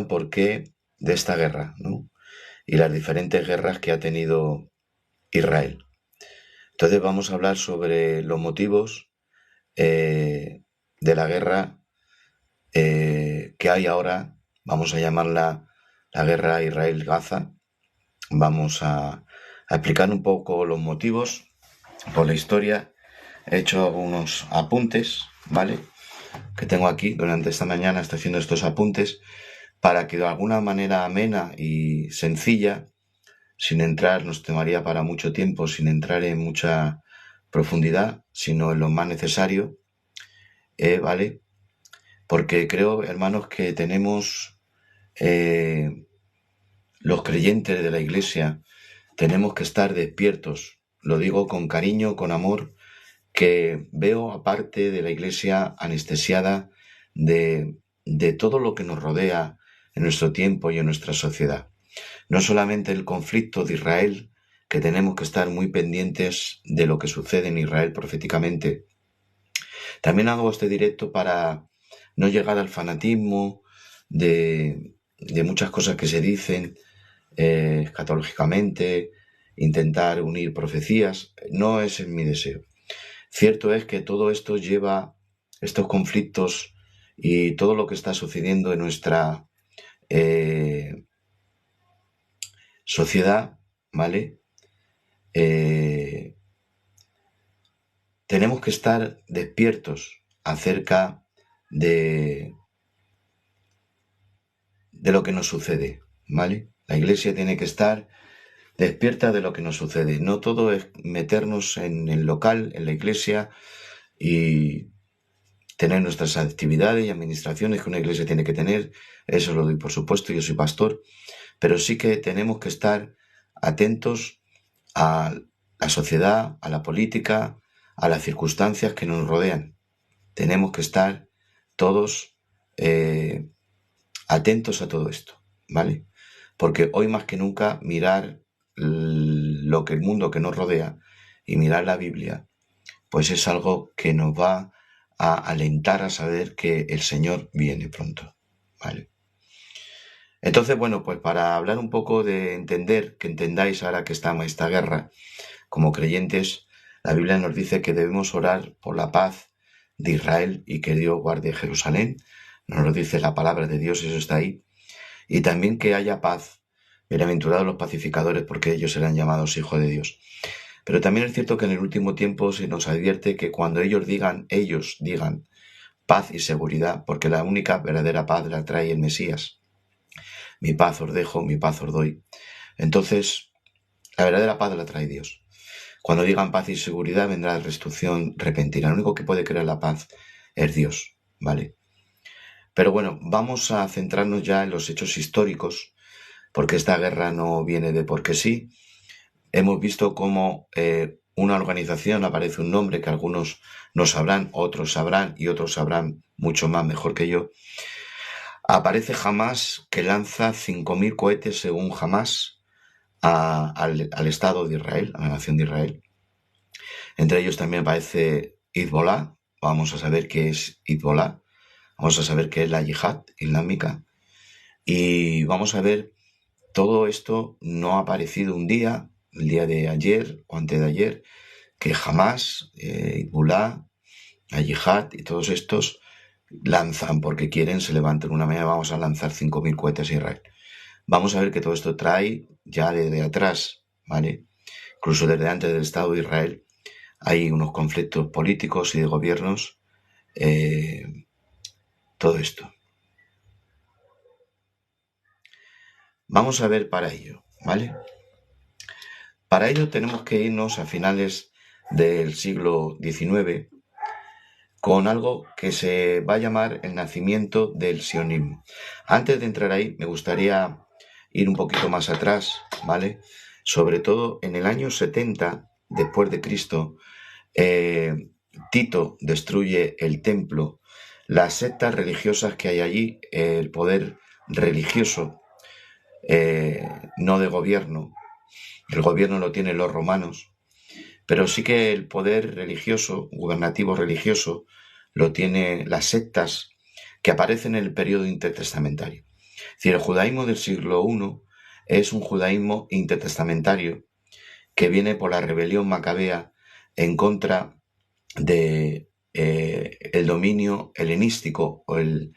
por qué de esta guerra, ¿no? Y las diferentes guerras que ha tenido Israel. Entonces vamos a hablar sobre los motivos de la guerra que hay ahora. Vamos a llamarla la guerra Israel-Gaza. Vamos a explicar un poco los motivos por la historia. He hecho algunos apuntes, ¿vale? Que tengo aquí durante esta mañana, estoy haciendo estos apuntes para que de alguna manera amena y sencilla, sin entrar, nos tomaría para mucho tiempo, sin entrar en mucha profundidad, sino en lo más necesario, ¿vale? Porque creo, hermanos, que tenemos, los creyentes de la Iglesia, tenemos que estar despiertos. Lo digo con cariño, con amor, que veo aparte de la Iglesia anestesiada de todo lo que nos rodea en nuestro tiempo y en nuestra sociedad. No solamente el conflicto de Israel, que tenemos que estar muy pendientes de lo que sucede en Israel proféticamente. También hago este directo para no llegar al fanatismo de muchas cosas que se dicen escatológicamente, intentar unir profecías. No ese es mi deseo. Cierto es que todo esto lleva, estos conflictos y todo lo que está sucediendo en nuestra sociedad, ¿vale? Tenemos que estar despiertos acerca de lo que nos sucede, ¿vale? La Iglesia tiene que estar despierta de lo que nos sucede. No todo es meternos en el local, en la Iglesia y tener nuestras actividades y administraciones que una iglesia tiene que tener. Eso lo doy por supuesto, yo soy pastor, pero sí que tenemos que estar atentos a la sociedad, a la política, a las circunstancias que nos rodean. Tenemos que estar todos atentos a todo esto, ¿vale? Porque hoy más que nunca mirar lo que el mundo que nos rodea y mirar la Biblia, pues es algo que nos va a alentar a saber que el Señor viene pronto, ¿vale? Entonces, bueno, pues para hablar un poco de entender, que entendáis ahora que estamos en esta guerra, como creyentes, la Biblia nos dice que debemos orar por la paz de Israel y que Dios guarde Jerusalén. Nos lo dice la palabra de Dios, eso está ahí. Y también que haya paz. Bienaventurados los pacificadores, porque ellos serán llamados hijos de Dios. Pero también es cierto que en el último tiempo se nos advierte que cuando ellos digan paz y seguridad, porque la única verdadera paz la trae el Mesías. Mi paz os dejo, mi paz os doy. Entonces, la verdadera paz la trae Dios. Cuando digan paz y seguridad vendrá la destrucción repentina. Lo único que puede crear la paz es Dios, ¿vale? Pero bueno, vamos a centrarnos ya en los hechos históricos, porque esta guerra no viene de porque sí. Hemos visto cómo una organización, aparece un nombre que algunos no sabrán, otros sabrán y otros sabrán mucho más mejor que yo. Aparece Hamás, que lanza 5.000 cohetes según Hamás al Estado de Israel, a la nación de Israel. Entre ellos también aparece Hezbollah. Vamos a saber qué es Hezbollah. Vamos a saber qué es la yihad islámica. Y vamos a ver, todo esto no ha aparecido un día, el día de ayer o antes de ayer, que Hamás, Hezbollah, la yihad y todos estos lanzan porque quieren, se levantan una mañana, vamos a lanzar 5.000 cohetes a Israel. Vamos a ver que todo esto trae ya desde atrás, ¿vale? Incluso desde antes del Estado de Israel hay unos conflictos políticos y de gobiernos, todo esto. Vamos a ver para ello, ¿vale? Para ello tenemos que irnos a finales del siglo XIX con algo que se va a llamar el nacimiento del sionismo. Antes de entrar ahí, me gustaría ir un poquito más atrás, ¿vale? Sobre todo en el año 70 después de Cristo, Tito destruye el templo, las sectas religiosas que hay allí, el poder religioso, no de gobierno. El gobierno lo tienen los romanos, pero sí que el poder religioso, gubernativo religioso, lo tiene las sectas que aparecen en el periodo intertestamentario. Es decir, el judaísmo del siglo I es un judaísmo intertestamentario que viene por la rebelión macabea en contra de el dominio helenístico o el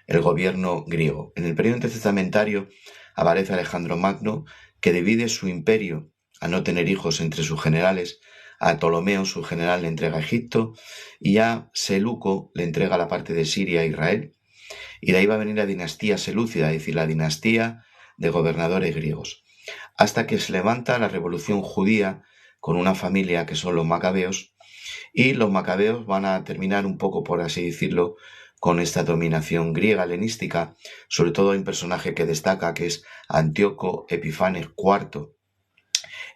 gobierno griego. En el periodo intertestamentario aparece Alejandro Magno, que divide su imperio a no tener hijos entre sus generales. A Ptolomeo, su general, le entrega Egipto, y a Seleuco le entrega la parte de Siria a Israel. Y de ahí va a venir la dinastía selúcida, es decir, la dinastía de gobernadores griegos. Hasta que se levanta la revolución judía con una familia que son los macabeos, y los macabeos van a terminar un poco, por así decirlo, con esta dominación griega helenística. Sobre todo hay un personaje que destaca, que es Antíoco Epifanes IV,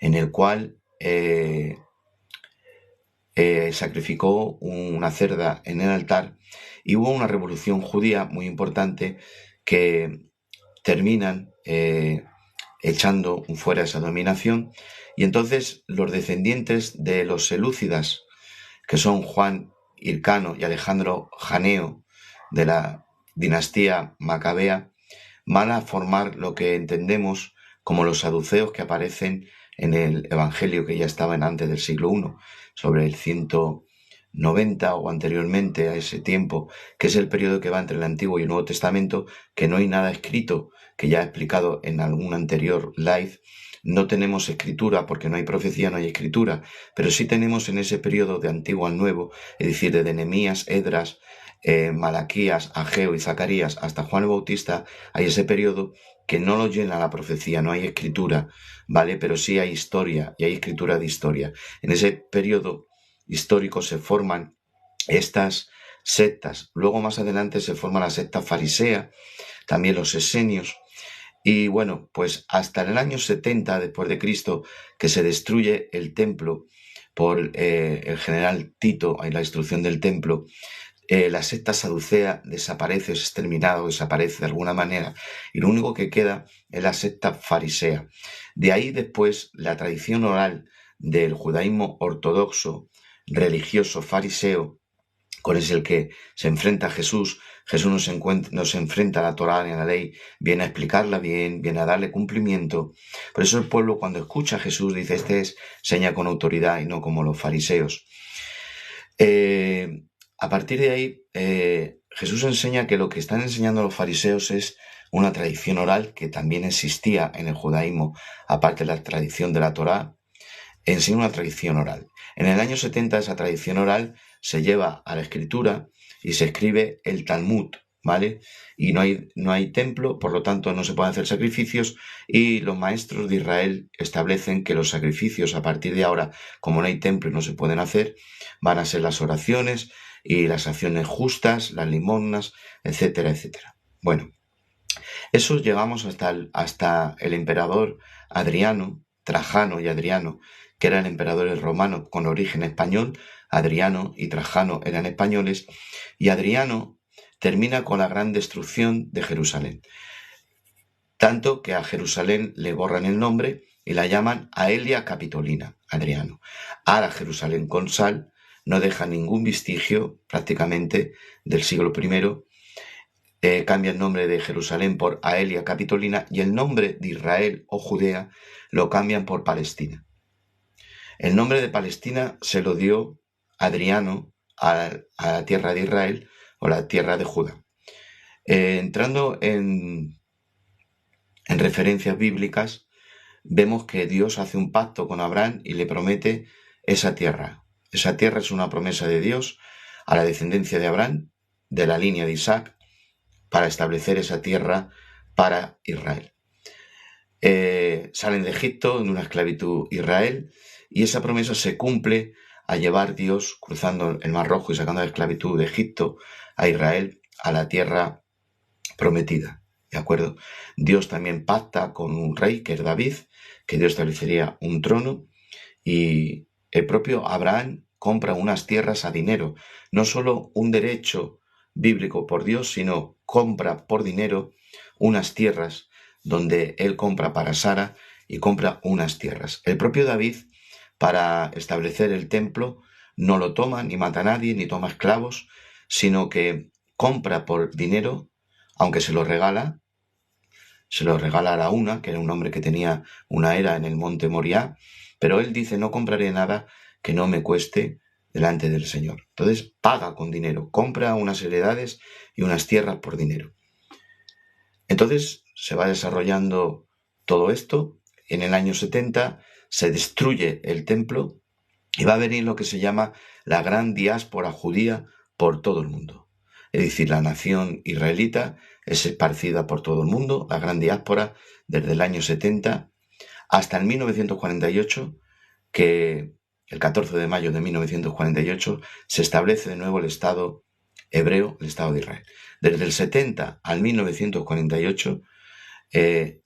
en el cual sacrificó una cerda en el altar, y hubo una revolución judía muy importante que terminan echando fuera esa dominación, y entonces los descendientes de los selúcidas, que son Juan Hircano y Alejandro Janeo, de la dinastía macabea, van a formar lo que entendemos como los saduceos que aparecen en el Evangelio que ya estaba antes del siglo I, sobre el 190 o anteriormente a ese tiempo, que es el periodo que va entre el Antiguo y el Nuevo Testamento, que no hay nada escrito, que ya he explicado en algún anterior live. No tenemos escritura porque no hay profecía, no hay escritura, pero sí tenemos en ese periodo de Antiguo al Nuevo, es decir, de Nehemías, Esdras, Malaquías, Ageo y Zacarías hasta Juan el Bautista, hay ese periodo que no lo llena la profecía, no hay escritura, ¿vale? Pero sí hay historia, y hay escritura de historia. En ese periodo histórico se forman estas sectas. Luego más adelante se forma la secta farisea, también los esenios. Y bueno, pues hasta el año 70 después de Cristo, que se destruye el templo por el general Tito, en la destrucción del templo, la secta saducea desaparece, es exterminada o desaparece de alguna manera, y lo único que queda es la secta farisea. De ahí después la tradición oral del judaísmo ortodoxo, religioso, fariseo, con el que se enfrenta Jesús. Jesús nos enfrenta a la Torá y a la ley, viene a explicarla bien, viene a darle cumplimiento. Por eso el pueblo, cuando escucha a Jesús, dice: este es seña con autoridad y no como los fariseos. A partir de ahí, Jesús enseña que lo que están enseñando los fariseos es una tradición oral que también existía en el judaísmo, aparte de la tradición de la Torá, enseña una tradición oral. En el año 70 esa tradición oral se lleva a la escritura y se escribe el Talmud, ¿vale? Y no hay templo, por lo tanto no se pueden hacer sacrificios, y los maestros de Israel establecen que los sacrificios a partir de ahora, como no hay templo y no se pueden hacer, van a ser las oraciones y las acciones justas, las limosnas, etcétera, etcétera. Bueno, eso llegamos hasta el emperador Adriano, Trajano y Adriano, que eran emperadores romanos con origen español. Adriano y Trajano eran españoles, y Adriano termina con la gran destrucción de Jerusalén, tanto que a Jerusalén le borran el nombre y la llaman Aelia Capitolina, Adriano. Ahora Jerusalén con sal no deja ningún vestigio prácticamente del siglo I. Cambia el nombre de Jerusalén por Aelia Capitolina, y el nombre de Israel o Judea lo cambian por Palestina. El nombre de Palestina se lo dio Adriano a la tierra de Israel o la tierra de Judá. Entrando en referencias bíblicas, vemos que Dios hace un pacto con Abraham y le promete esa tierra. Esa tierra es una promesa de Dios a la descendencia de Abraham, de la línea de Isaac, para establecer esa tierra para Israel. Salen de Egipto, de una esclavitud Israel, y esa promesa se cumple a llevar Dios cruzando el Mar Rojo y sacando la esclavitud de Egipto a Israel, a la tierra prometida. ¿De acuerdo? Dios también pacta con un rey, que es David, que Dios establecería un trono, y el propio Abraham compra unas tierras a dinero, no solo un derecho bíblico por Dios, sino compra por dinero unas tierras, donde él compra para Sara y compra unas tierras. El propio David, para establecer el templo, no lo toma, ni mata a nadie, ni toma esclavos, sino que compra por dinero, aunque se lo regala, se lo regala a Araúna, que era un hombre que tenía una era en el monte Moriah, pero él dice, no compraré nada que no me cueste delante del Señor. Entonces paga con dinero, compra unas heredades y unas tierras por dinero. Entonces se va desarrollando todo esto. En el año 70 se destruye el templo y va a venir lo que se llama la gran diáspora judía por todo el mundo. Es decir, la nación israelita es esparcida por todo el mundo, la gran diáspora, desde el año 70 hasta el 1948, que el 14 de mayo de 1948 se establece de nuevo el Estado hebreo, el Estado de Israel. Desde el 70 al 1948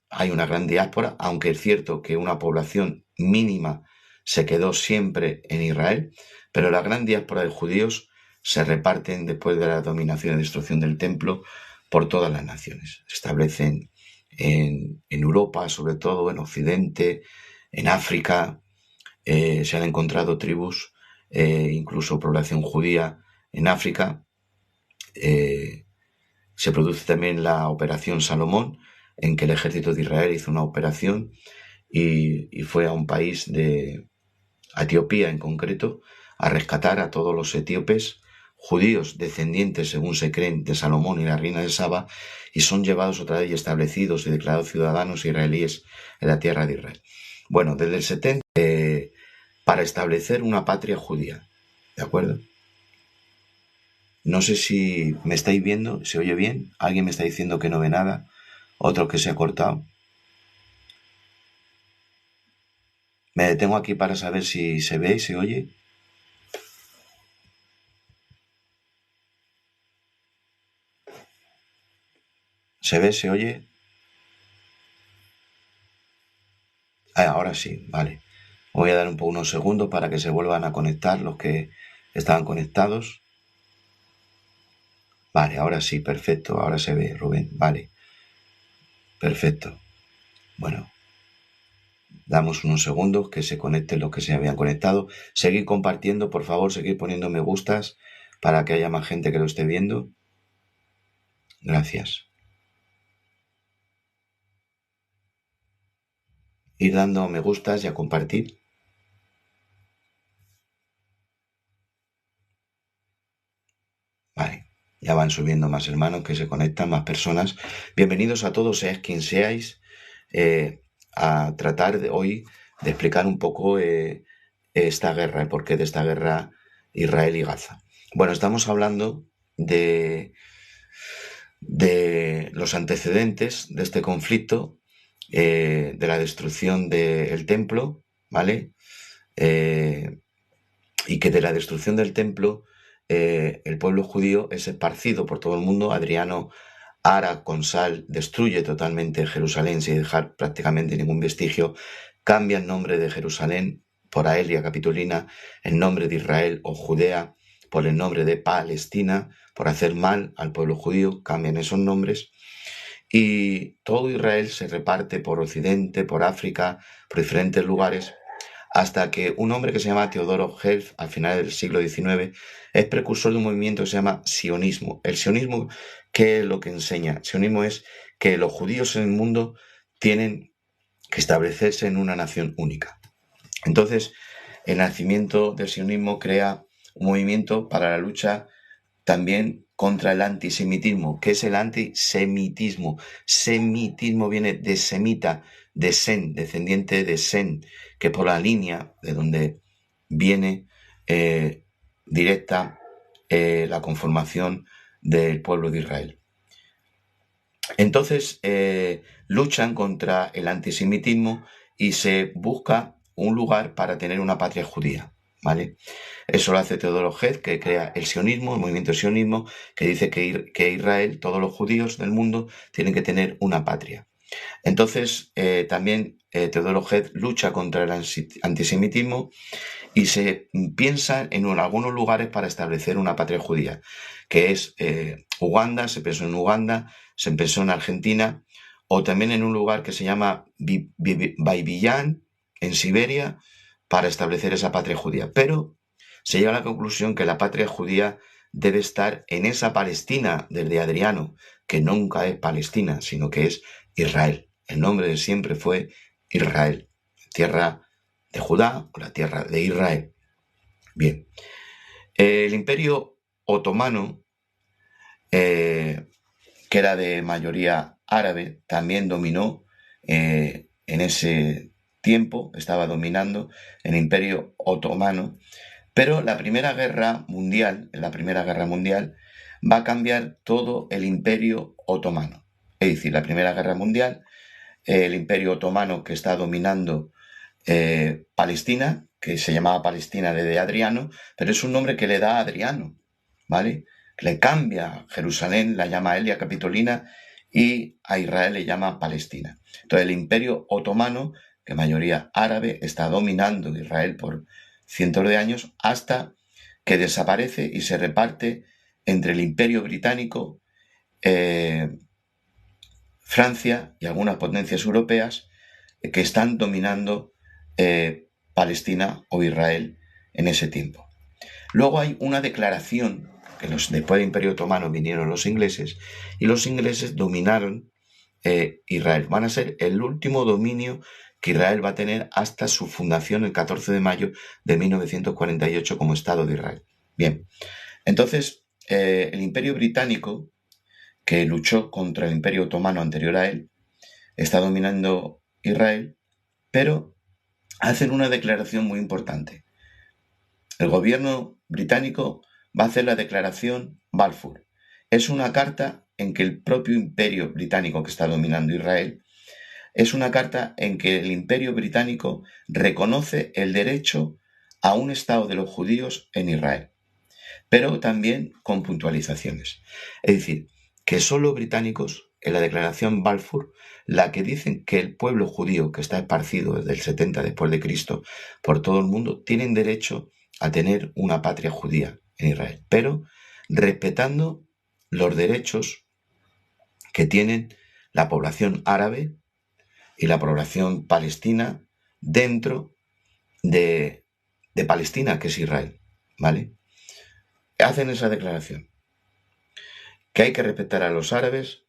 hay una gran diáspora, aunque es cierto que una población mínima se quedó siempre en Israel, pero la gran diáspora de judíos se reparten después de la dominación y destrucción del templo por todas las naciones. Se establecen en Europa, sobre todo en Occidente, en África. Se han encontrado tribus, incluso población judía en África. Se produce también la Operación Salomón, en que el ejército de Israel hizo una operación y fue a un país a Etiopía en concreto, a rescatar a todos los etíopes judíos descendientes, según se creen, de Salomón y la reina de Saba, y son llevados otra vez y establecidos y declarados ciudadanos israelíes en la tierra de Israel. Bueno, desde el 70, para establecer una patria judía, ¿de acuerdo? No sé si me estáis viendo, ¿se oye bien? ¿Alguien me está diciendo que no ve nada? ¿Otro que se ha cortado? Me detengo aquí para saber si se ve y se oye. ¿Se ve, se oye? Ahora sí, vale. Voy a dar unos segundos para que se vuelvan a conectar los que estaban conectados. Vale, ahora sí, perfecto. Ahora se ve, Rubén. Vale. Perfecto. Bueno, damos unos segundos que se conecten los que se habían conectado. Seguid compartiendo, por favor, seguid poniendo me gustas para que haya más gente que lo esté viendo. Gracias. Ir dando me gustas y a compartir. Vale, ya van subiendo más hermanos que se conectan, más personas. Bienvenidos a todos, seáis quien seáis, a tratar hoy de explicar un poco esta guerra, el porqué de esta guerra Israel y Gaza. Bueno, estamos hablando de los antecedentes de este conflicto, de la destrucción del templo, ¿vale? Y que de la destrucción del templo el pueblo judío es esparcido por todo el mundo. Adriano ara con sal, destruye totalmente Jerusalén sin dejar prácticamente ningún vestigio, cambia el nombre de Jerusalén por Aelia Capitolina, el nombre de Israel o Judea por el nombre de Palestina, por hacer mal al pueblo judío, cambian esos nombres. Y todo Israel se reparte por Occidente, por África, por diferentes lugares, hasta que un hombre que se llama Teodoro Herzl, al final del siglo XIX, es precursor de un movimiento que se llama sionismo. El sionismo, ¿qué es lo que enseña? El sionismo es que los judíos en el mundo tienen que establecerse en una nación única. Entonces, el nacimiento del sionismo crea un movimiento para la lucha también contra el antisemitismo. ¿Qué es el antisemitismo? Semitismo viene de semita, de Sen, descendiente de Sen, que por la línea de donde viene directa la conformación del pueblo de Israel. Entonces luchan contra el antisemitismo y se busca un lugar para tener una patria judía, ¿vale? Eso lo hace Teodoro Herzl, que crea el sionismo, el movimiento sionismo, que dice que Israel, todos los judíos del mundo, tienen que tener una patria. Entonces, también Teodoro Herzl lucha contra el antisemitismo y se piensa en algunos lugares para establecer una patria judía, que es Uganda, se pensó en Uganda, se pensó en Argentina, o también en un lugar que se llama Baibillán, en Siberia, para establecer esa patria judía. Pero se llega a la conclusión que la patria judía debe estar en esa Palestina desde Adriano, que nunca es Palestina, sino que es Israel. El nombre de siempre fue Israel, tierra de Judá o la tierra de Israel. Bien, el Imperio Otomano, que era de mayoría árabe, también dominó en ese tiempo, estaba dominando el Imperio Otomano, pero la Primera Guerra Mundial, va a cambiar todo el Imperio Otomano. Es decir, la Primera Guerra Mundial, el Imperio Otomano que está dominando Palestina, que se llamaba Palestina desde Adriano, pero es un nombre que le da a Adriano, ¿vale? Le cambia Jerusalén, la llama Elia Capitolina, y a Israel le llama Palestina. Entonces el Imperio Otomano, que mayoría árabe, está dominando Israel por cientos de años hasta que desaparece y se reparte entre el Imperio Británico, Francia y algunas potencias europeas que están dominando Palestina o Israel en ese tiempo. Luego hay una declaración que después del Imperio Otomano vinieron los ingleses y los ingleses dominaron Israel. Van a ser el último dominio que Israel va a tener hasta su fundación el 14 de mayo de 1948 como Estado de Israel. Bien, entonces el Imperio Británico, que luchó contra el Imperio Otomano anterior a él, está dominando Israel, pero hacen una declaración muy importante. El gobierno británico va a hacer la declaración Balfour. Es una carta en que el propio Imperio Británico, que está dominando Israel, es una carta en que el Imperio Británico reconoce el derecho a un Estado de los judíos en Israel, pero también con puntualizaciones. Es decir, que son los británicos, en la declaración Balfour, la que dicen que el pueblo judío, que está esparcido desde el 70 después de Cristo por todo el mundo, tienen derecho a tener una patria judía en Israel, pero respetando los derechos que tienen la población árabe y la población palestina dentro de Palestina, que es Israel, ¿vale? Hacen esa declaración, que hay que respetar a los árabes,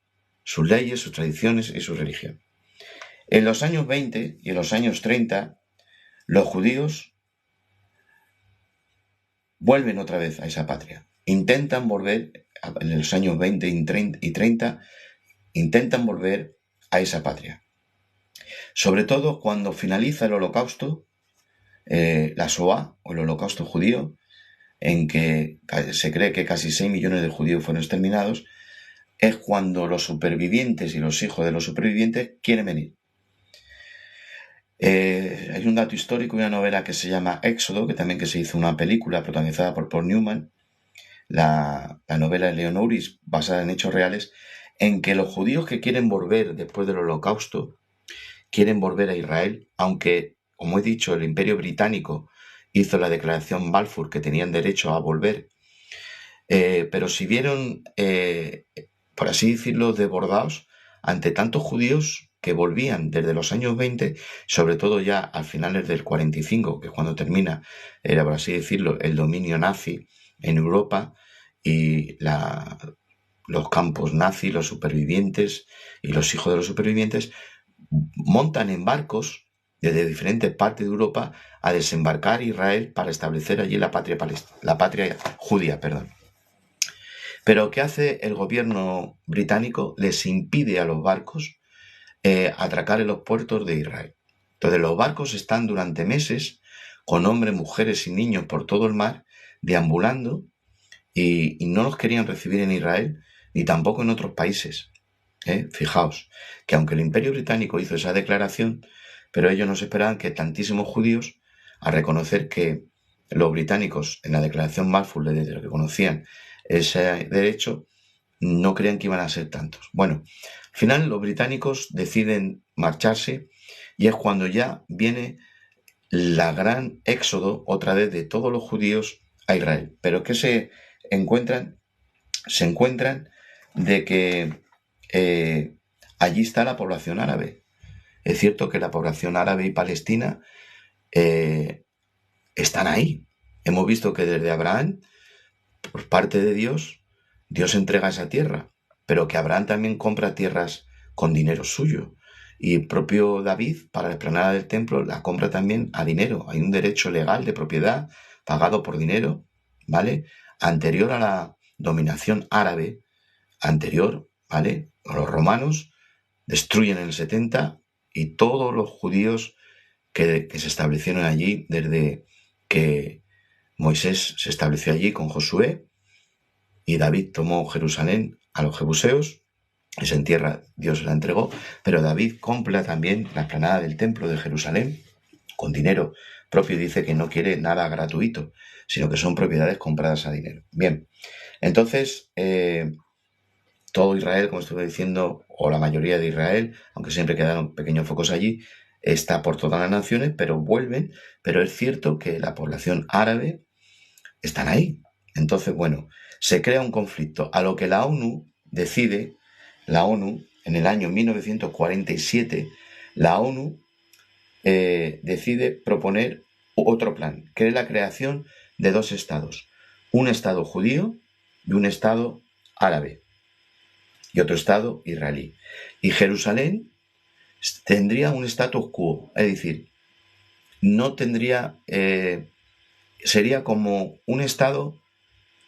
sus leyes, sus tradiciones y su religión. En los años 20 y en los años 30, los judíos vuelven otra vez a esa patria. Intentan volver, en los años 20 y 30, intentan volver a esa patria. Sobre todo cuando finaliza el Holocausto, la Shoah, o el Holocausto judío, en que se cree que casi 6 millones de judíos fueron exterminados, es cuando los supervivientes y los hijos de los supervivientes quieren venir. Hay un dato histórico, una novela que se llama Éxodo, que se hizo una película protagonizada por Paul Newman, la novela de Leonoris, basada en hechos reales, en que los judíos que quieren volver después del Holocausto, quieren volver a Israel, aunque, como he dicho, el Imperio Británico hizo la declaración Balfour que tenían derecho a volver, pero si vieron, por así decirlo, desbordados ante tantos judíos que volvían desde los años 20, sobre todo ya a finales del 45, que es cuando termina, era por así decirlo, el dominio nazi en Europa y los campos nazis, los supervivientes y los hijos de los supervivientes montan en barcos desde diferentes partes de Europa a desembarcar Israel para establecer allí la patria judía. Pero ¿qué hace el gobierno británico? Les impide a los barcos atracar en los puertos de Israel. Entonces los barcos están durante meses con hombres, mujeres y niños por todo el mar, deambulando, y no los querían recibir en Israel ni tampoco en otros países. Fijaos, que aunque el Imperio Británico hizo esa declaración, pero ellos no se esperaban que tantísimos judíos, a reconocer que los británicos en la declaración Balfour les reconocían ese derecho, no creían que iban a ser tantos. Bueno, al final los británicos deciden marcharse y es cuando ya viene la gran éxodo otra vez de todos los judíos a Israel. Pero ¿qué se encuentran? Se encuentran de que allí está la población árabe. Es cierto que la población árabe y palestina están ahí. Hemos visto que desde Abraham, por parte de Dios, Dios entrega esa tierra, pero que Abraham también compra tierras con dinero suyo. Y el propio David, para la explanada del templo, la compra también a dinero. Hay un derecho legal de propiedad pagado por dinero, ¿vale? Anterior a la dominación árabe, anterior, ¿vale? Los romanos destruyen en el 70 y todos los judíos que se establecieron allí desde que Moisés se estableció allí con Josué y David tomó Jerusalén a los jebuseos, y se entierra, Dios se la entregó, pero David compra también la explanada del templo de Jerusalén con dinero propio, dice que no quiere nada gratuito, sino que son propiedades compradas a dinero. Bien, entonces todo Israel, como estuve diciendo, o la mayoría de Israel, aunque siempre quedaron pequeños focos allí, está por todas las naciones, pero vuelven, pero es cierto que la población árabe están ahí. Entonces, bueno, se crea un conflicto, a lo que la ONU decide, la ONU, en el año 1947, la ONU decide proponer otro plan, que es la creación de dos estados, un estado judío y un estado árabe, y otro estado israelí. Y Jerusalén tendría un status quo, es decir, no tendría, sería como un estado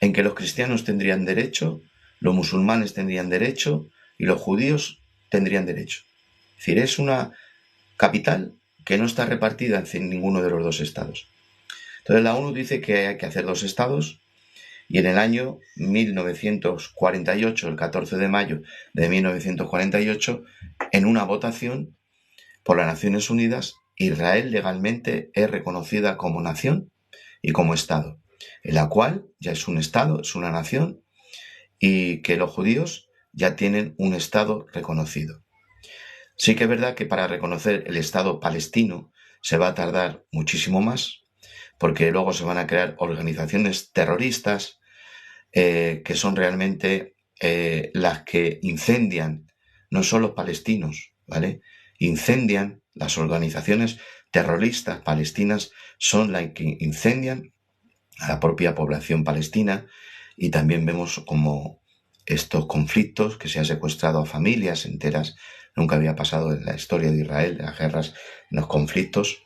en que los cristianos tendrían derecho, los musulmanes tendrían derecho y los judíos tendrían derecho. Es decir, es una capital que no está repartida en ninguno de los dos estados. Entonces la ONU dice que hay que hacer dos estados y en el año 1948, el 14 de mayo de 1948, en una votación por las Naciones Unidas, Israel legalmente es reconocida como nación y como estado, en la cual ya es un estado, es una nación, y que los judíos ya tienen un estado reconocido. Sí que es verdad que para reconocer el estado palestino se va a tardar muchísimo más, porque luego se van a crear organizaciones terroristas que son realmente las que incendian, no son los palestinos, ¿vale? Incendian, las organizaciones terroristas palestinas son las que incendian a la propia población palestina, y también vemos como estos conflictos, que se ha secuestrado a familias enteras, nunca había pasado en la historia de Israel, las guerras, los conflictos,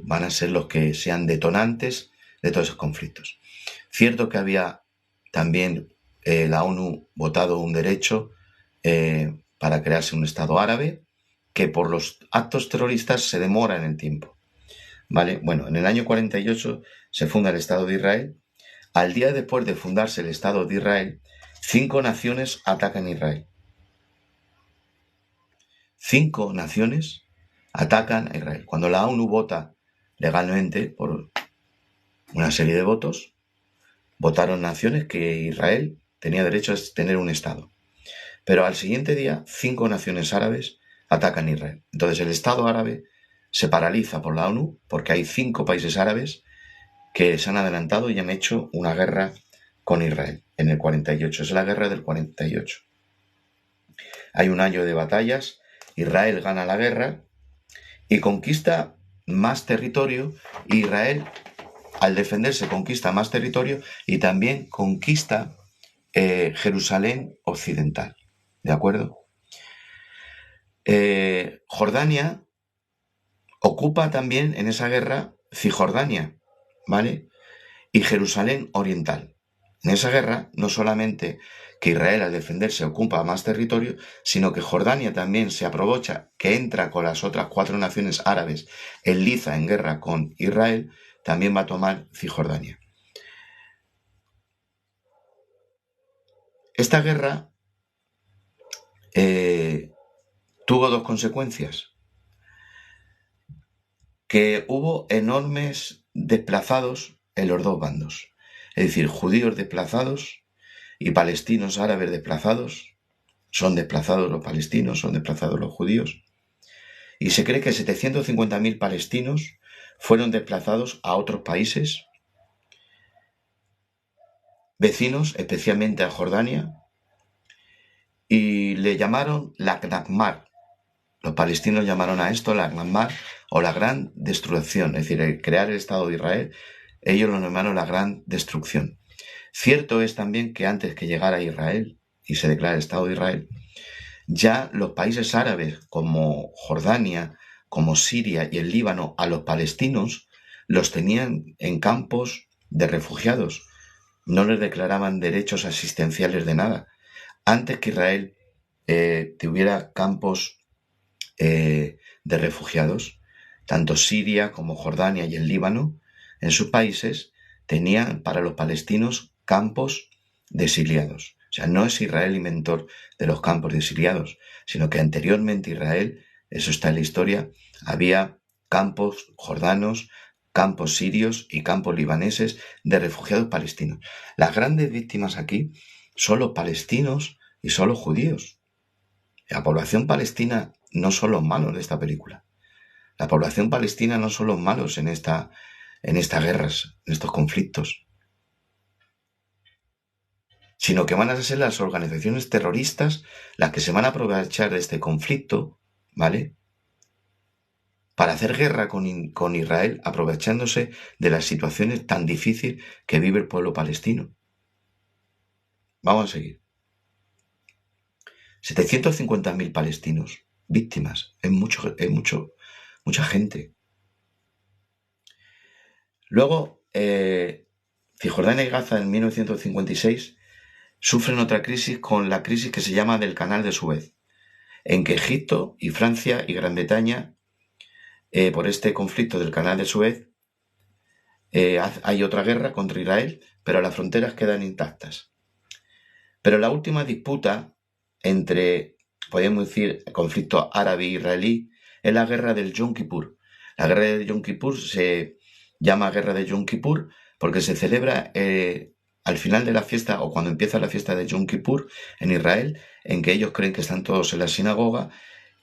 van a ser los que sean detonantes de todos esos conflictos. Cierto que había también la ONU votado un derecho para crearse un Estado árabe, que por los actos terroristas se demora en el tiempo. ¿Vale? Bueno, en el año 48 se funda el Estado de Israel. Al día después de fundarse el Estado de Israel, 5 naciones atacan a Israel. 5 naciones atacan a Israel. Cuando la ONU vota legalmente por una serie de votos, votaron naciones que Israel tenía derecho a tener un Estado. Pero al siguiente día, 5 naciones árabes atacan a Israel. Entonces el Estado árabe se paraliza por la ONU porque hay 5 países árabes que se han adelantado y han hecho una guerra con Israel en el 48. Es la guerra del 48. Hay un año de batallas, Israel gana la guerra y conquista más territorio. Israel, al defenderse, conquista más territorio y también conquista Jerusalén occidental. ¿De acuerdo? Jordania ocupa también en esa guerra Cisjordania, ¿vale? Y Jerusalén oriental. En esa guerra, no solamente que Israel al defenderse ocupa más territorio, sino que Jordania también se aprovecha, que entra con las otras 4 naciones árabes en liza en guerra con Israel, también va a tomar Cisjordania. Esta guerra tuvo 2 consecuencias. Que hubo enormes desplazados en los 2 bandos. Es decir, judíos desplazados y palestinos árabes desplazados. Son desplazados los palestinos, son desplazados los judíos. Y se cree que 750.000 palestinos fueron desplazados a otros países vecinos, especialmente a Jordania, y le llamaron la Nakba. Los palestinos llamaron a esto la Nakba o la gran destrucción, es decir, el crear el Estado de Israel, ellos lo llamaron la gran destrucción. Cierto es también que antes que llegara a Israel y se declara el Estado de Israel, Ya los países árabes como Jordania, como Siria y el Líbano, a los palestinos los tenían en campos de refugiados. No les declaraban derechos asistenciales de nada. Antes que Israel tuviera campos de refugiados, tanto Siria como Jordania y el Líbano, en sus países, tenían para los palestinos campos de exiliados. O sea, no es Israel inventor de los campos de exiliados, sino que anteriormente Israel, eso está en la historia, había campos jordanos, campos sirios y campos libaneses de refugiados palestinos. Las grandes víctimas aquí son los palestinos y son los judíos. La población palestina no son los malos de esta película. La población palestina no son los malos en estas guerras, en estos conflictos, sino que van a ser las organizaciones terroristas las que se van a aprovechar de este conflicto, ¿vale? Para hacer guerra con Israel, aprovechándose de las situaciones tan difíciles que vive el pueblo palestino. Vamos a seguir. 750.000 palestinos víctimas, es mucha gente. Luego, Cisjordania y Gaza en 1956 sufren otra crisis con la crisis que se llama del Canal de Suez, en que Egipto y Francia y Gran Bretaña, por este conflicto del Canal de Suez, hay otra guerra contra Israel, pero las fronteras quedan intactas. Pero la última disputa entre, podríamos decir, el conflicto árabe-israelí es la guerra del Yom Kippur. La guerra del Yom Kippur se llama guerra de Yom Kippur porque se celebra al final de la fiesta o cuando empieza la fiesta de Yom Kippur en Israel, en que ellos creen que están todos en la sinagoga,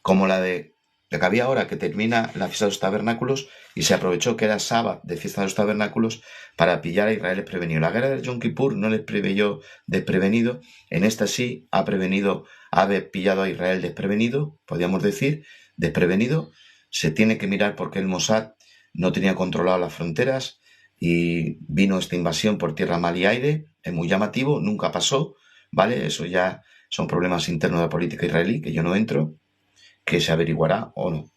como la que había ahora que termina la fiesta de los tabernáculos y se aprovechó que era sábado de fiesta de los tabernáculos para pillar a Israel desprevenido. La guerra de Yom Kippur no les preveyó desprevenido, en esta sí ha pillado a Israel desprevenido, podríamos decir, desprevenido. Se tiene que mirar por qué el Mossad no tenía controlado las fronteras y vino esta invasión por tierra, mar y aire. Es muy llamativo, nunca pasó, ¿vale? Eso ya son problemas internos de la política israelí, que yo no entro, que se averiguará o no.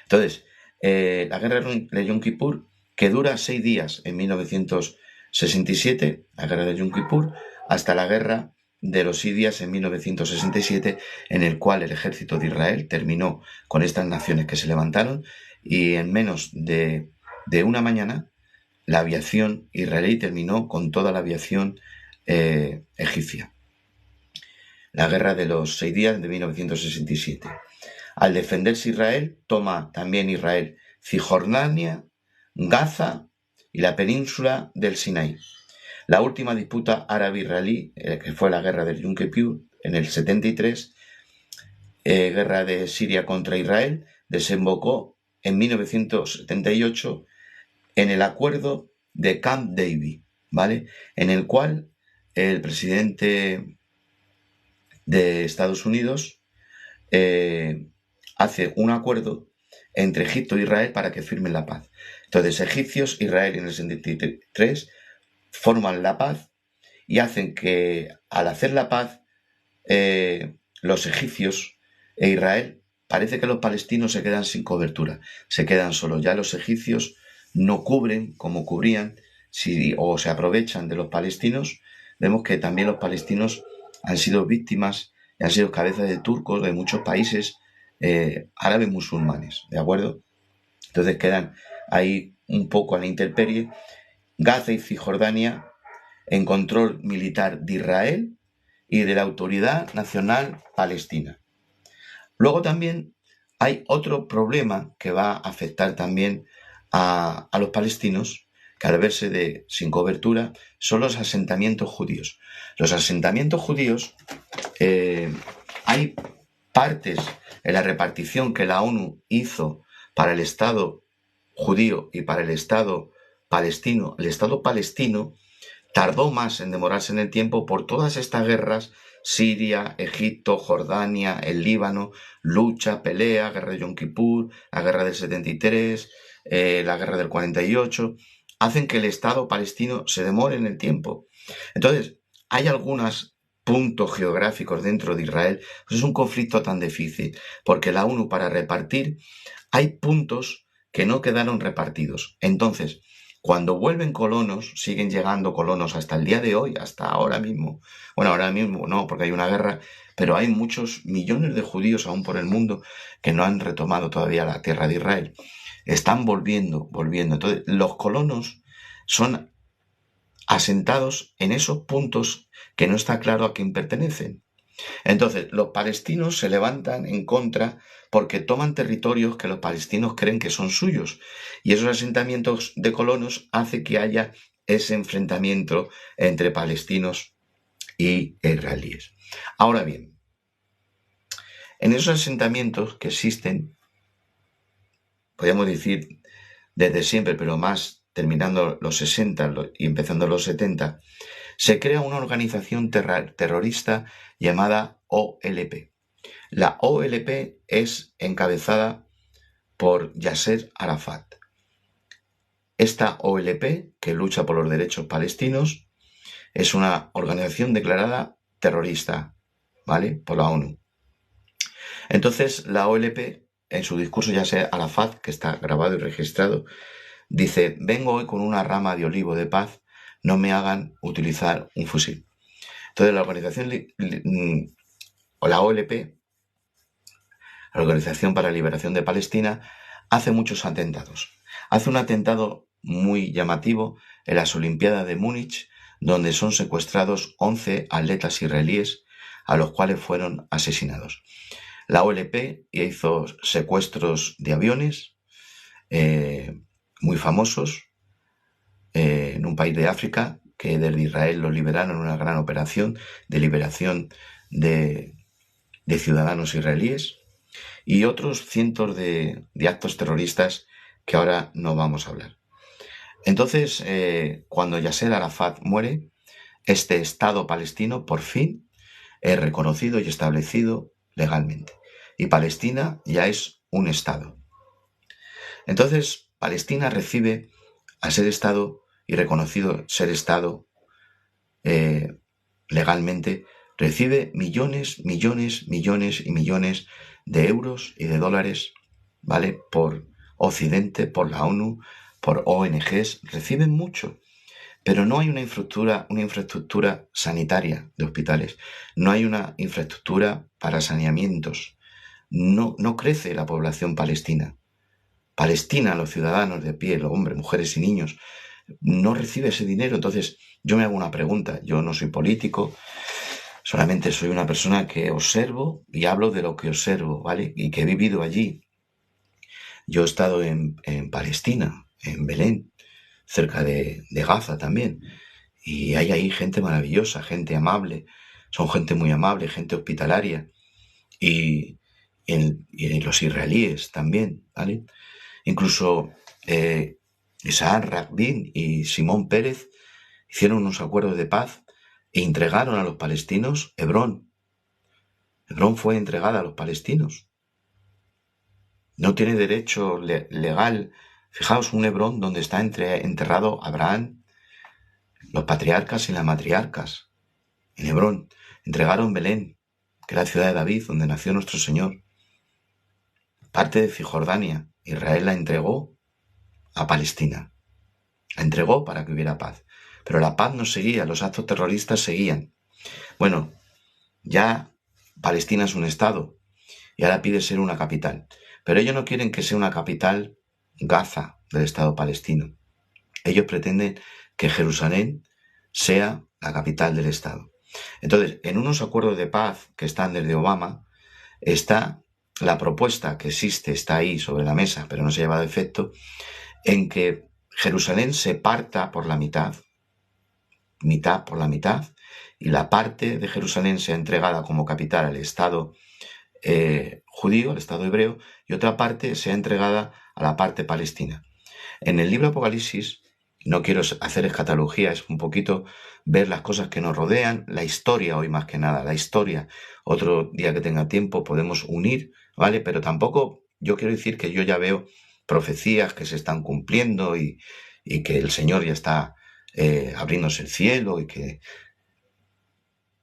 Entonces, la guerra de Yom Kippur, que dura 6 días en 1967, la guerra de Yom Kippur, hasta la guerra de los Sidias en 1967, en el cual el ejército de Israel terminó con estas naciones que se levantaron y en menos de una mañana la aviación israelí terminó con toda la aviación egipcia. La guerra de los 6 días de 1967. Al defenderse Israel, toma también Israel Cisjordania, Gaza y la península del Sinaí. La última disputa árabe-israelí, que fue la guerra del Yom Kippur en el 73, guerra de Siria contra Israel, desembocó en 1978 en el acuerdo de Camp David, ¿vale? En el cual el presidente de Estados Unidos hace un acuerdo entre Egipto e Israel para que firmen la paz. Entonces, egipcios, Israel en el 73 forman la paz y hacen que, al hacer la paz, los egipcios e Israel, parece que los palestinos se quedan sin cobertura, se quedan solos. Ya los egipcios no cubren como cubrían o se aprovechan de los palestinos. Vemos que también los palestinos han sido víctimas y han sido cabezas de turcos de muchos países árabes musulmanes, ¿de acuerdo? Entonces quedan ahí un poco a la intemperie. Gaza y Cisjordania en control militar de Israel y de la Autoridad Nacional Palestina. Luego también hay otro problema que va a afectar también a los palestinos, que al verse sin cobertura, son los asentamientos judíos. Los asentamientos judíos, hay partes en la repartición que la ONU hizo para el Estado judío y para el Estado palestino. El Estado palestino tardó más en demorarse en el tiempo por todas estas guerras: Siria, Egipto, Jordania, el Líbano, lucha, pelea, guerra de Yom Kippur, la guerra del 73, la guerra del 48, hacen que el Estado palestino se demore en el tiempo. Entonces, hay algunas puntos geográficos dentro de Israel, pues es un conflicto tan difícil, porque la ONU para repartir, hay puntos que no quedaron repartidos. Entonces, cuando vuelven colonos, siguen llegando colonos hasta el día de hoy, hasta ahora mismo. Bueno, ahora mismo no, porque hay una guerra, pero hay muchos millones de judíos aún por el mundo que no han retomado todavía la tierra de Israel. Están volviendo. Entonces, los colonos son asentados en esos puntos que no está claro a quién pertenecen. Entonces, los palestinos se levantan en contra porque toman territorios que los palestinos creen que son suyos. Y esos asentamientos de colonos hace que haya ese enfrentamiento entre palestinos y israelíes. Ahora bien, en esos asentamientos que existen, podríamos decir desde siempre, pero más terminando los 60 y empezando los 70, se crea una organización terrorista llamada OLP. La OLP es encabezada por Yasser Arafat. Esta OLP, que lucha por los derechos palestinos, es una organización declarada terrorista, ¿vale? Por la ONU. Entonces, la OLP, en su discurso Yasser Arafat, que está grabado y registrado, dice: vengo hoy con una rama de olivo de paz, no me hagan utilizar un fusil. Entonces, la organización o la OLP, la Organización para la Liberación de Palestina, hace muchos atentados. Hace un atentado muy llamativo en las Olimpiadas de Múnich, donde son secuestrados 11 atletas israelíes, a los cuales fueron asesinados. La OLP hizo secuestros de aviones muy famosos en un país de África, que desde Israel los liberaron en una gran operación de liberación de ciudadanos israelíes, y otros cientos de actos terroristas que ahora no vamos a hablar. Entonces, cuando Yasser Arafat muere, este Estado palestino por fin es reconocido y establecido legalmente. Y Palestina ya es un Estado. Entonces, Palestina recibe, al ser Estado y reconocido ser Estado legalmente, recibe millones de euros y de dólares, ¿vale? Por Occidente, por la ONU, por ONGs, reciben mucho. Pero no hay una infraestructura sanitaria de hospitales, no hay una infraestructura para saneamientos, no crece la población palestina. Palestina, los ciudadanos de pie, los hombres, mujeres y niños, no recibe ese dinero. Entonces, yo me hago una pregunta. Yo no soy político, solamente soy una persona que observo y hablo de lo que observo, ¿vale? Y que he vivido allí. Yo he estado en Palestina, en Belén, cerca de Gaza también. Y hay ahí gente maravillosa, gente amable. Son gente muy amable, gente hospitalaria. Y los israelíes también, ¿vale? Incluso Isaac Rabin y Simón Pérez hicieron unos acuerdos de paz e entregaron a los palestinos Hebrón. Hebrón fue entregada a los palestinos. No tiene derecho legal. Fijaos, un Hebrón donde está enterrado Abraham, los patriarcas y las matriarcas. En Hebrón entregaron Belén, que es la ciudad de David, donde nació nuestro Señor. Parte de Cisjordania, Israel la entregó a Palestina. La entregó para que hubiera paz. Pero la paz no seguía, los actos terroristas seguían. Bueno, ya Palestina es un estado y ahora pide ser una capital. Pero ellos no quieren que sea una capital Gaza del estado palestino. Ellos pretenden que Jerusalén sea la capital del estado. Entonces, en unos acuerdos de paz que están desde Obama, está la propuesta que existe, está ahí sobre la mesa, pero no se lleva a efecto, en que Jerusalén se parta por la mitad por la mitad, y la parte de Jerusalén sea entregada como capital al Estado judío, al Estado hebreo, y otra parte sea entregada a la parte palestina. En el libro Apocalipsis, no quiero hacer escatología, es un poquito ver las cosas que nos rodean, la historia hoy más que nada, la historia. Otro día que tenga tiempo podemos unir, ¿vale? Pero tampoco yo quiero decir que yo ya veo profecías que se están cumpliendo y que el Señor ya está abriéndose el cielo y que...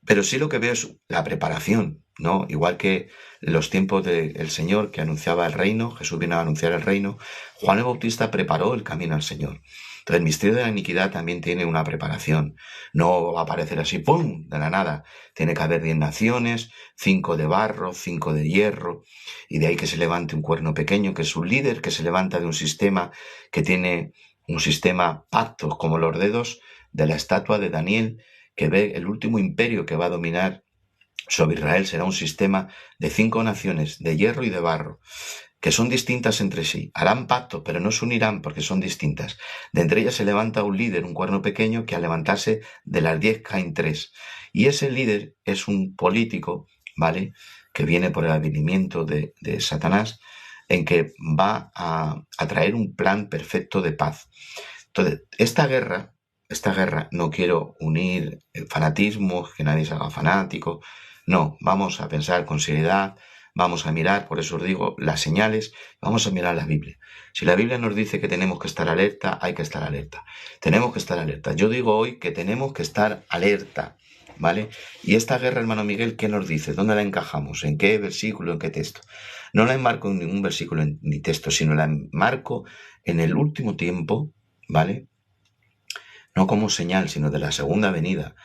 Pero sí lo que veo es la preparación, ¿no? Igual que los tiempos del Señor que anunciaba el reino, Jesús vino a anunciar el reino, Juan el Bautista preparó el camino al Señor. Entonces el misterio de la iniquidad también tiene una preparación. No va a aparecer así, ¡pum!, de la nada. Tiene que haber 10 naciones, 5 de barro, 5 de hierro, y de ahí que se levante un cuerno pequeño, que es un líder, que se levanta de un sistema que tiene un sistema pactos como los dedos de la estatua de Daniel, que ve el último imperio que va a dominar sobre Israel será un sistema de 5 naciones, de hierro y de barro, que son distintas entre sí. Harán pacto, pero no se unirán porque son distintas. De entre ellas se levanta un líder, un cuerno pequeño, que al levantarse de las 10 caen 3. Y ese líder es un político, ¿vale?, que viene por el advenimiento de Satanás, en que va a traer un plan perfecto de paz. Entonces, esta guerra, no quiero unir fanatismos, que nadie se haga fanático, no, vamos a pensar con seriedad, vamos a mirar, por eso os digo, las señales, vamos a mirar la Biblia. Si la Biblia nos dice que tenemos que estar alerta, hay que estar alerta. Tenemos que estar alerta. Yo digo hoy que tenemos que estar alerta, ¿vale? Y esta guerra, hermano Miguel, ¿qué nos dice? ¿Dónde la encajamos? ¿En qué versículo? ¿En qué texto? No la enmarco en ningún versículo ni texto, sino la enmarco en el último tiempo, ¿vale? No como señal, sino de la segunda venida.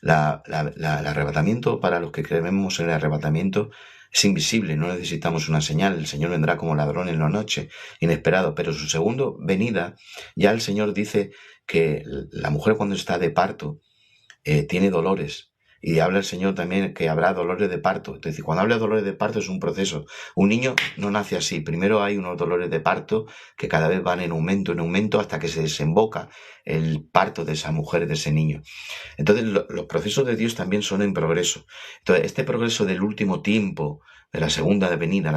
El arrebatamiento, para los que creemos en el arrebatamiento, es invisible, no necesitamos una señal. El Señor vendrá como ladrón en la noche, inesperado. Pero su segunda venida, ya el Señor dice que la mujer cuando está de parto tiene dolores. Y habla el Señor también que habrá dolores de parto. Entonces, cuando habla de dolores de parto es un proceso. Un niño no nace así. Primero hay unos dolores de parto que cada vez van en aumento, hasta que se desemboca el parto de esa mujer, de ese niño. Entonces, los procesos de Dios también son en progreso. Entonces, este progreso del último tiempo, de la segunda venida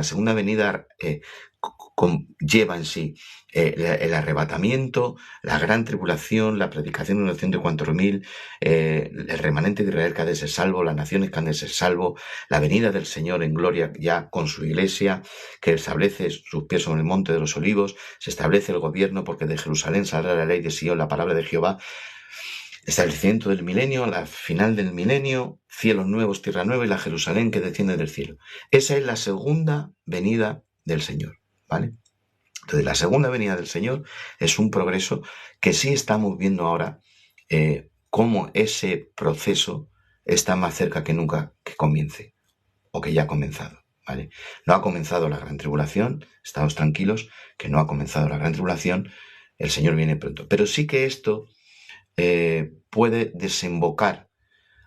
lleva en sí el arrebatamiento, la gran tribulación, la predicación de unos 144.000, el remanente de Israel que ha de ser salvo, las naciones que han de ser salvo, la venida del Señor en gloria ya con su iglesia, que establece sus pies sobre el monte de los olivos, se establece el gobierno porque de Jerusalén saldrá la ley de Sion, la palabra de Jehová, establecimiento del milenio, la final del milenio, cielos nuevos, tierra nueva y la Jerusalén que desciende del cielo. Esa es la segunda venida del Señor, ¿vale? Entonces, la segunda venida del Señor es un progreso que sí estamos viendo ahora, cómo ese proceso está más cerca que nunca que comience, o que ya ha comenzado, ¿vale? No ha comenzado la gran tribulación, estamos tranquilos, que no ha comenzado la gran tribulación, el Señor viene pronto. Pero sí que esto puede desembocar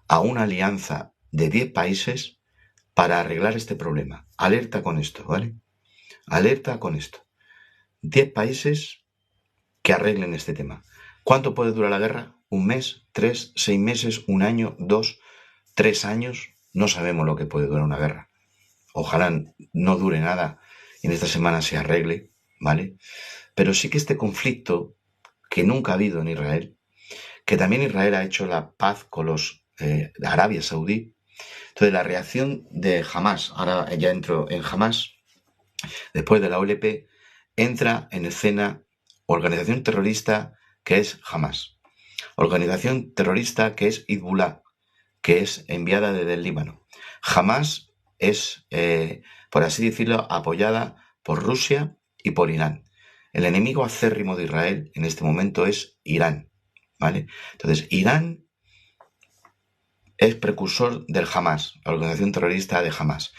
a una alianza de 10 países para arreglar este problema. Alerta con esto, ¿vale? Alerta con esto. 10 países que arreglen este tema. ¿Cuánto puede durar la guerra? ¿Un mes? ¿3? ¿6 meses? ¿Un año? ¿2? ¿3 años? No sabemos lo que puede durar una guerra. Ojalá no dure nada y en esta semana se arregle, ¿vale? Pero sí que este conflicto que nunca ha habido en Israel, que también Israel ha hecho la paz con los de Arabia Saudí. Entonces la reacción de Hamas, ahora ya entro en Hamas, después de la OLP, entra en escena organización terrorista que es Hamas, organización terrorista que es Hezbollah, que es enviada desde el Líbano. Hamas es, por así decirlo, apoyada por Rusia y por Irán. El enemigo acérrimo de Israel en este momento es Irán, ¿vale? Entonces, Irán es precursor del Hamas, la organización terrorista de Hamas.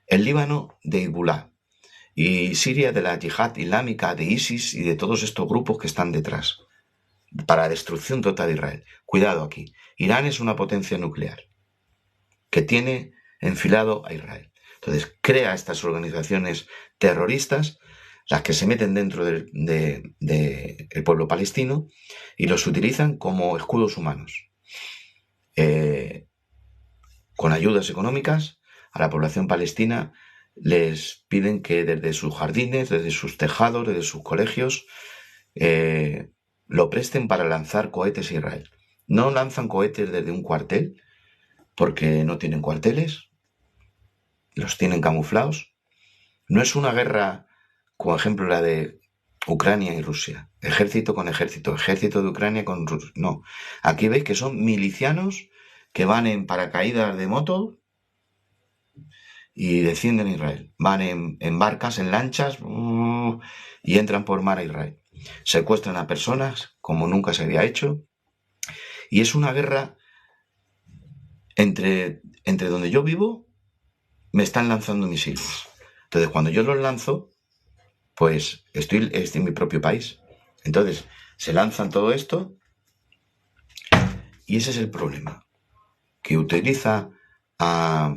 El Líbano de Hezbollah. Y Siria de la yihad islámica, de ISIS y de todos estos grupos que están detrás para la destrucción total de Israel. Cuidado aquí. Irán es una potencia nuclear que tiene enfilado a Israel. Entonces crea estas organizaciones terroristas, las que se meten dentro del pueblo palestino y los utilizan como escudos humanos. Con ayudas económicas a la población palestina les piden que desde sus jardines, desde sus tejados, desde sus colegios, lo presten para lanzar cohetes a Israel. No lanzan cohetes desde un cuartel, porque no tienen cuarteles, los tienen camuflados. No es una guerra, como ejemplo la de Ucrania y Rusia, ejército con ejército, ejército de Ucrania con Rusia. No, aquí veis que son milicianos que van en paracaídas de moto y descienden a Israel. Van en barcas, en lanchas, y entran por mar a Israel. Secuestran a personas como nunca se había hecho. Y es una guerra entre donde yo vivo, me están lanzando misiles. Entonces, cuando yo los lanzo, pues estoy en mi propio país. Entonces, se lanzan todo esto y ese es el problema, que utiliza a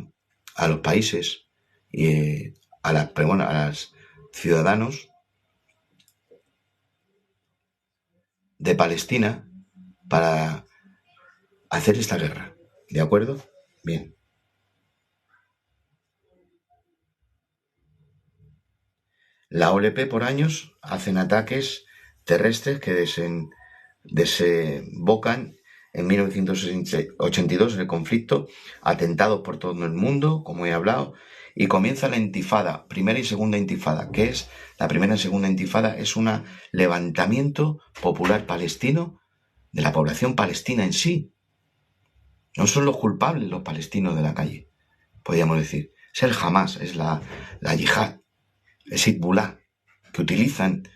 los países y a los ciudadanos de Palestina para hacer esta guerra. ¿De acuerdo? Bien. La OLP por años hacen ataques terrestres que desembocan en 1982 en el conflicto, atentados por todo el mundo, como he hablado, y comienza la intifada, primera y segunda intifada. ¿Qué es? La primera y segunda intifada es un levantamiento popular palestino de la población palestina en sí. No son los culpables los palestinos de la calle, podríamos decir. Es el Hamas, es la yihad, es Hezbollah, que utilizan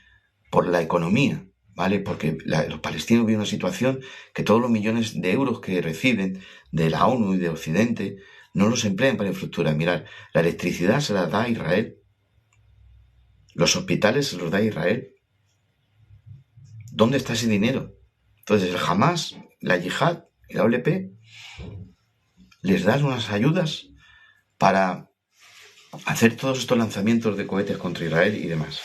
por la economía, ¿vale? Porque los palestinos viven una situación que todos los millones de euros que reciben de la ONU y de Occidente no los emplean para infraestructura. Mirad, la electricidad se la da a Israel, los hospitales se los da a Israel. ¿Dónde está ese dinero? Entonces el Hamas, la yihad y la OLP les dan unas ayudas para hacer todos estos lanzamientos de cohetes contra Israel y demás.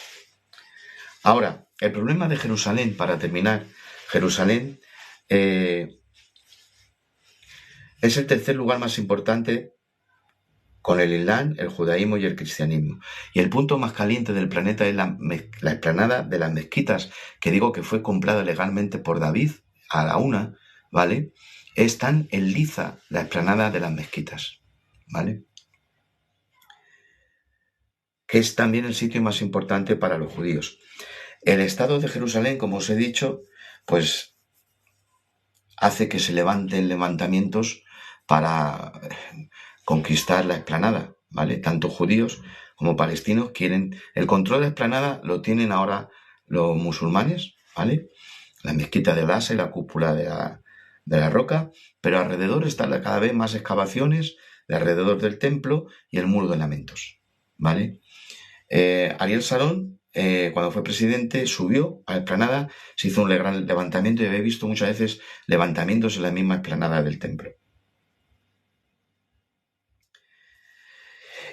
Ahora, el problema de Jerusalén, para terminar, Jerusalén es el tercer lugar más importante con el Islam, el judaísmo y el cristianismo. Y el punto más caliente del planeta es la explanada de las mezquitas, que digo que fue comprada legalmente por David a la una, ¿vale? Es tan en liza la explanada de las mezquitas, ¿vale? Que es también el sitio más importante para los judíos. El Estado de Jerusalén, como os he dicho, pues hace que se levanten levantamientos para conquistar la explanada, ¿vale? Tanto judíos como palestinos quieren... El control de la explanada lo tienen ahora los musulmanes, ¿vale? La mezquita de Al-Aqsa y la cúpula de la roca, pero alrededor están cada vez más excavaciones de alrededor del templo y el muro de lamentos, ¿vale? Ariel Sharon, cuando fue presidente, subió a la explanada, se hizo un gran levantamiento y había visto muchas veces levantamientos en la misma explanada del templo.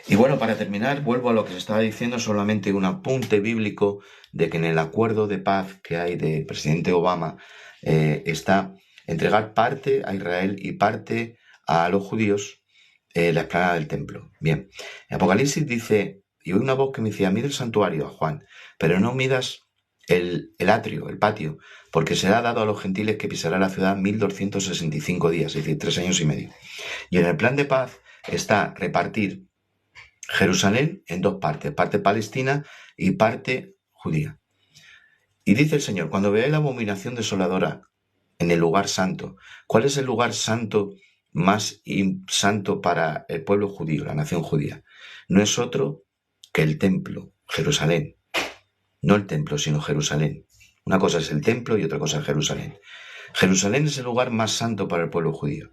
Y bueno, para terminar, vuelvo a lo que se estaba diciendo, solamente un apunte bíblico de que en el acuerdo de paz que hay del presidente Obama está entregar parte a Israel y parte a los judíos la explanada del templo. Bien, en Apocalipsis dice, y oí una voz que me decía, mira el santuario, a Juan, pero no midas el atrio, el patio, porque será dado a los gentiles que pisará la ciudad 1265 días, es decir, 3 años y medio. Y en el plan de paz está repartir Jerusalén en dos partes, parte palestina y parte judía. Y dice el Señor, cuando veáis la abominación desoladora en el lugar santo, ¿cuál es el lugar santo más santo para el pueblo judío, la nación judía? No es otro que el templo, Jerusalén. No el templo, sino Jerusalén. Una cosa es el templo y otra cosa es Jerusalén. Jerusalén es el lugar más santo para el pueblo judío.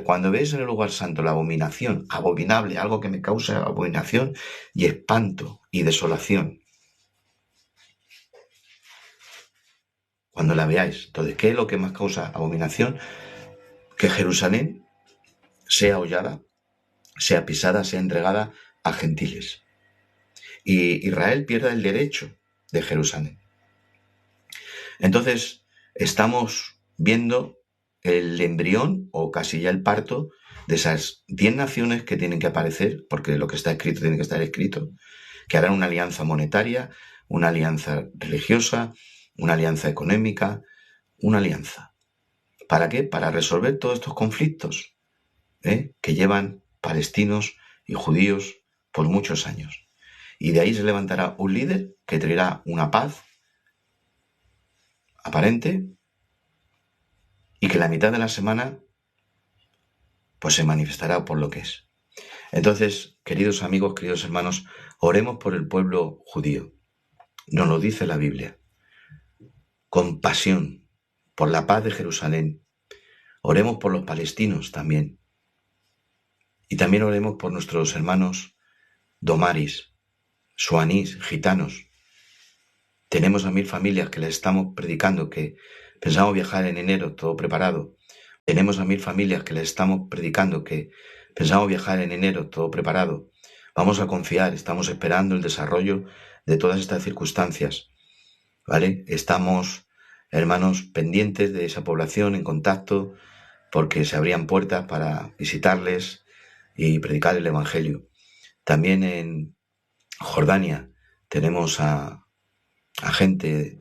Cuando veis en el lugar santo la abominación, abominable, algo que me causa abominación y espanto y desolación, cuando la veáis, entonces, ¿qué es lo que más causa abominación? Que Jerusalén sea hollada, sea pisada, sea entregada a gentiles. Y Israel pierda el derecho de Jerusalén. Entonces, estamos viendo el embrión o casi ya el parto de esas 10 naciones que tienen que aparecer, porque lo que está escrito tiene que estar escrito, que harán una alianza monetaria, una alianza religiosa, una alianza económica, una alianza. ¿Para qué? Para resolver todos estos conflictos que llevan palestinos y judíos por muchos años. Y de ahí se levantará un líder que traerá una paz aparente y que la mitad de la semana pues se manifestará por lo que es. Entonces, queridos amigos, queridos hermanos, oremos por el pueblo judío. Nos lo dice la Biblia. Con pasión, por la paz de Jerusalén. Oremos por los palestinos también. Y también oremos por nuestros hermanos domaris, suanís, gitanos. Tenemos a 1000 familias que les estamos predicando que pensamos viajar en enero, todo preparado. Tenemos a 1000 familias que les estamos predicando que pensamos viajar en enero, todo preparado. Vamos a confiar, estamos esperando el desarrollo de todas estas circunstancias, ¿vale? Estamos, hermanos, pendientes de esa población, en contacto, porque se abrían puertas para visitarles y predicar el Evangelio. También en Jordania tenemos a gente,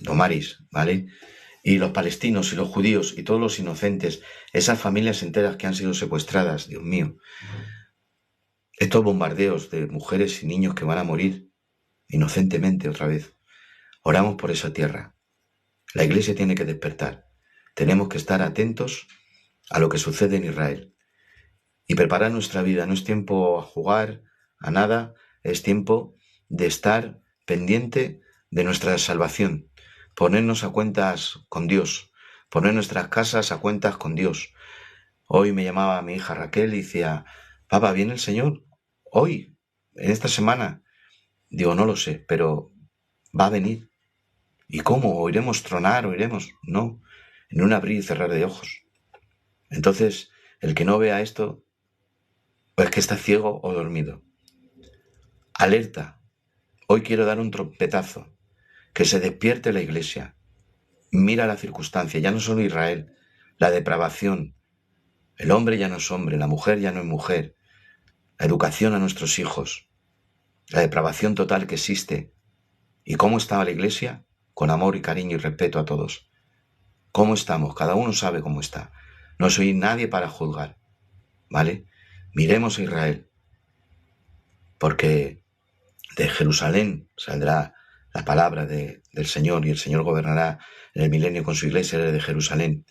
domaris, ¿vale? Y los palestinos y los judíos y todos los inocentes, esas familias enteras que han sido secuestradas, Dios mío. Estos bombardeos de mujeres y niños que van a morir inocentemente otra vez. Oramos por esa tierra. La Iglesia tiene que despertar. Tenemos que estar atentos a lo que sucede en Israel y preparar nuestra vida. No es tiempo a jugar, a nada, es tiempo de estar pendiente de nuestra salvación, ponernos a cuentas con Dios, poner nuestras casas a cuentas con Dios. Hoy me llamaba mi hija Raquel y decía, papá, ¿viene el Señor? Hoy, en esta semana. Digo, no lo sé, pero va a venir. ¿Y cómo? ¿Oiremos tronar? ¿Oiremos? No, en un abrir y cerrar de ojos. Entonces, el que no vea esto, pues que está ciego o dormido. Alerta. Hoy quiero dar un trompetazo. Que se despierte la Iglesia. Mira la circunstancia, ya no solo Israel, la depravación. El hombre ya no es hombre, la mujer ya no es mujer. La educación a nuestros hijos. La depravación total que existe. ¿Y cómo estaba la Iglesia? Con amor y cariño y respeto a todos. ¿Cómo estamos? Cada uno sabe cómo está. No soy nadie para juzgar, ¿vale? Miremos a Israel, porque de Jerusalén saldrá la palabra del Señor y el Señor gobernará en el milenio con su iglesia desde Jerusalén.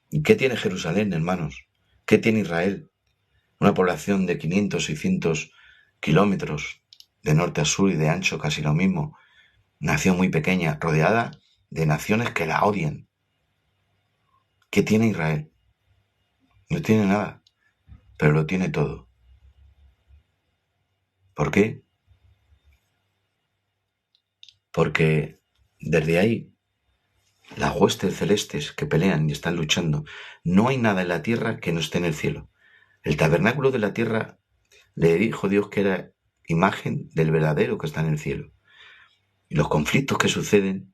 ¿Y qué tiene Jerusalén, hermanos? ¿Qué tiene Israel? Una población de 500, 600 kilómetros de norte a sur y de ancho casi lo mismo. Nación muy pequeña, rodeada de naciones que la odian. ¿Qué tiene Israel? No tiene nada, pero lo tiene todo. ¿Por qué? Porque desde ahí, las huestes celestes que pelean y están luchando, no hay nada en la tierra que no esté en el cielo. El tabernáculo de la tierra le dijo Dios que era imagen del verdadero que está en el cielo. Y los conflictos que suceden